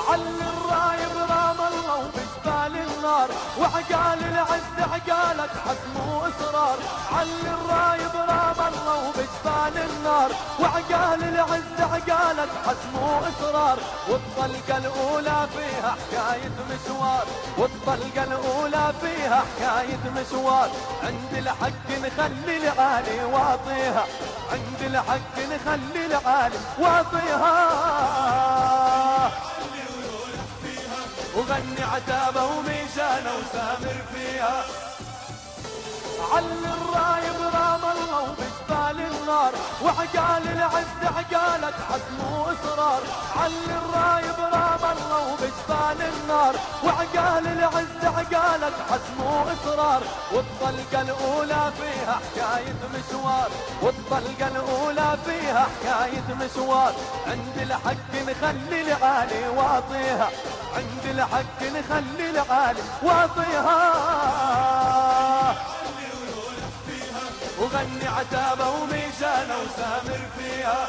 علي الرايب رام الله وبجبال النار، وعقال العز عقالك حزم واصرار. علي الرايب رام الله وبجبال النار، وعقال العز عقالك حزم واصرار. والطلقه الاولى فيها حكايه مشوار، والطلقه الاولى فيها حكايه مشوار. عند الحق نخلي العالي واطيها، عند الحق نخلي العالي واطيها. وغني عتابه وميشانه وسامر فيها. علي الرايب رام الله وبجبال النار، وعقال العز عقالك حزم واصرار. علي الرايب رام الله وبجبال النار، وعقال العز عقالك حزم واصرار. والطلقه الاولى فيها حكايه مشوار، والطلقه الاولى فيها حكايه مشوار. عند الحق نخلي العالي واطيها، عند الحق نخلي العالي واطيها. وغني عتابه وميشانه وسامر فيها.